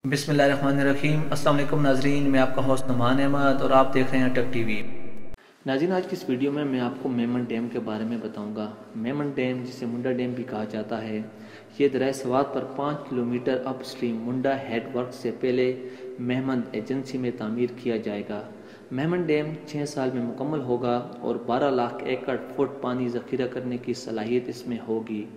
बिस्मिल्लाहिर्रहमानिर्रहीम। अस्सलाम वालेकुम नाजरीन, मैं आपका होस्ट नुमान अहमद और आप देख रहे हैं टेक टीवी। नाज़रीन, आज की इस वीडियो में मैं आपको मेमन डैम के बारे में बताऊंगा। मेमन डैम, जिसे मुंडा डैम भी कहा जाता है, ये दरिया स्वात पर 5 किलोमीटर अप स्ट्रीम मुंडा हेड वर्क से पहले मेहमंद एजेंसी में तामीर किया जाएगा। मेमन डैम 6 साल में मुकम्मल होगा और 12 लाख एकड़ फुट पानी ज़ख़ीरा करने की सलाहियत इसमें होगी।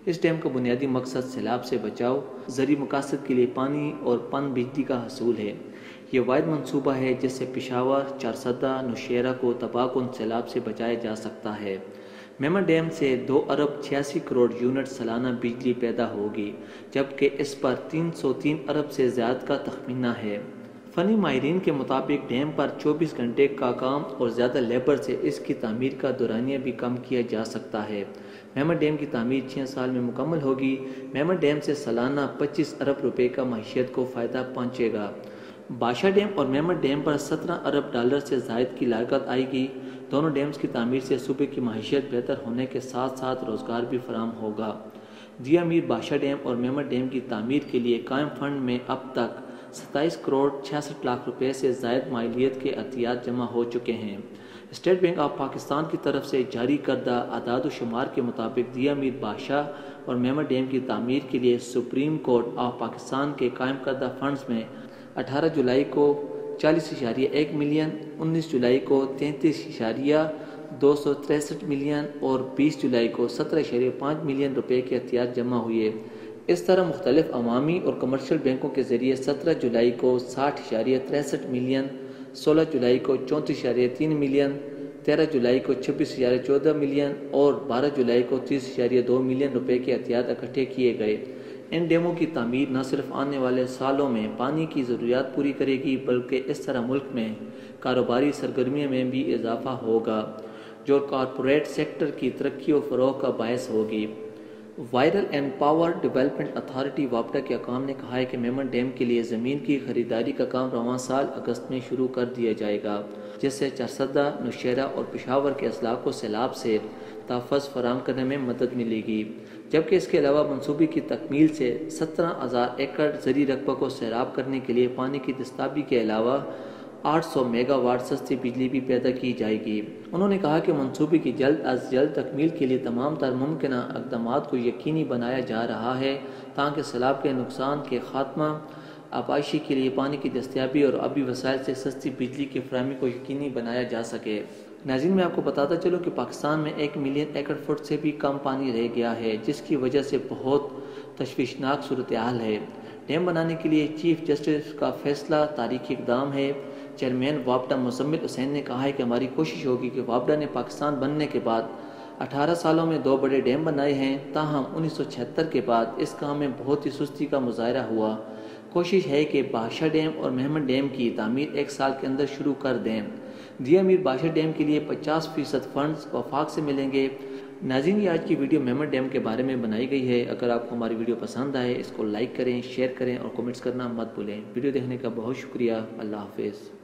इस डैम का बुनियादी मकसद सैलाब से बचाव, ज़रूरी मकासद के लिए पानी और पन बिजली का हसूल है। ये वाहिद मनसूबा है जिससे पेशावर, चारसदा, नौशेरा को तबाहकुन सैलाब से बचाया जा सकता है। मेमन डैम से 2 अरब 86 करोड़ यूनिट सालाना बिजली पैदा होगी, जबकि इस पर 303 अरब से ज़्यादा का तखमीना है। फ़नी माहिरीन के मुताबिक डैम पर 24 घंटे का काम और ज़्यादा लेबर से इसकी तामीर का दौरानिया भी कम किया जा सकता है। मेमन डैम की तामीर 6 साल में मुकम्मल होगी। मेमन डैम से सालाना 25 अरब रुपए का मईशत को फ़ायदा पहुँचेगा। बादशाह डैम और मेमन डैम पर 17 अरब डॉलर से ज़ायद की लागत आएगी। दोनों डैम्स की तामीर से सूबे की मईशत बेहतर होने के साथ साथ रोज़गार भी फराहम होगा। दिया मीर बादशाह डैम और मेमन डैम की तामीर के लिए कायम फंड में अब तक 27 करोड़ 66 लाख रुपए से ज़ायद मालियत के अतियात जमा हो चुके हैं। स्टेट बैंक ऑफ पाकिस्तान की तरफ से जारी करदा आदाद शुमार के मुताबिक दिया मीर बादशाह और मेमन डैम की तामीर के लिए सुप्रीम कोर्ट ऑफ पाकिस्तान के कायम करदा फंड्स में 18 जुलाई को 40.1 मिलियन, 19 जुलाई को 33.263 मिलियन और 20 जुलाई को 17.5 मिलियन रुपए के एहतियात जमा हुए। इस तरह मुख्तलिफ अवामी और कमर्शियल बैंकों के ज़रिए 17 जुलाई को 60.63 मिलियन, 16 जुलाई को 34.3 मिलियन, 13 जुलाई को 26.14 मिलियन और 12 जुलाई को 30.2 मिलियन रुपए के एहतियात इकट्ठे किए गए। इन डैमों की तामीर न सिर्फ आने वाले सालों में पानी की ज़रूरियात पूरी करेगी, बल्कि इस तरह मुल्क में कारोबारी सरगर्मियों में भी इजाफा होगा, जो कॉरपोरेट सेक्टर की तरक्की और फ़रोग़ का बायस होगी। वायरल एंड पावर डेवलपमेंट अथॉरिटी वापडा के अकाम ने कहा है कि मेमन डैम के लिए ज़मीन की खरीदारी का काम रवां साल अगस्त में शुरू कर दिया जाएगा, जिससे चारसदा, नौशेरा और पेशावर के अजला को सैलाब से तहफ़्फ़ुज़ फराहम करने में मदद मिलेगी। जबकि इसके अलावा मनसूबे की तकमील से 17,000 एकड़ ज़री रकबा को सैराब करने के लिए पानी की दस्ताबी के अलावा 800 मेगावाट सस्ती बिजली भी पैदा की जाएगी। उन्होंने कहा कि मनसूबे की जल्द अज जल्द तकमील के लिए तमाम तर मुमकिन इक़दामात को यकीनी बनाया जा रहा है, ताकि सैलाब के नुकसान के खात्मा, आबाशी के लिए पानी की दस्तियाबी और आबी वसाइल से सस्ती बिजली की फराहमी को यकीनी बनाया जा सके। नाज़रीन, मैं आपको बताता चलूँ कि पाकिस्तान में 1 मिलियन एकड़ फुट से भी कम पानी रह गया है, जिसकी वजह से बहुत तशवीशनाक सूरत हाल है। डैम बनाने के लिए चीफ जस्टिस का फैसला तारीखी इक़दाम है। चेयरमैन वापडा मुज़म्मिल हुसैन ने कहा है कि हमारी कोशिश होगी कि वापडा ने पाकिस्तान बनने के बाद 18 सालों में 2 बड़े डैम बनाए हैं, ताहम 1976 के बाद इस काम में बहुत ही सुस्ती का मुजाहरा हुआ। कोशिश है कि बादशाह डैम और मेमन डैम की तामीर 1 साल के अंदर शुरू कर दें। दिया मीर बादशाह डैम के लिए 50% फंड्स वफाक से मिलेंगे। नाज़रीन, ये आज की वीडियो मेमन डैम के बारे में बनाई गई है। अगर आपको हमारी वीडियो पसंद आए, इसको लाइक करें, शेयर करें और कमेंट्स करना मत भूलें। वीडियो देखने का बहुत शुक्रिया। अल्लाह हाफिज़।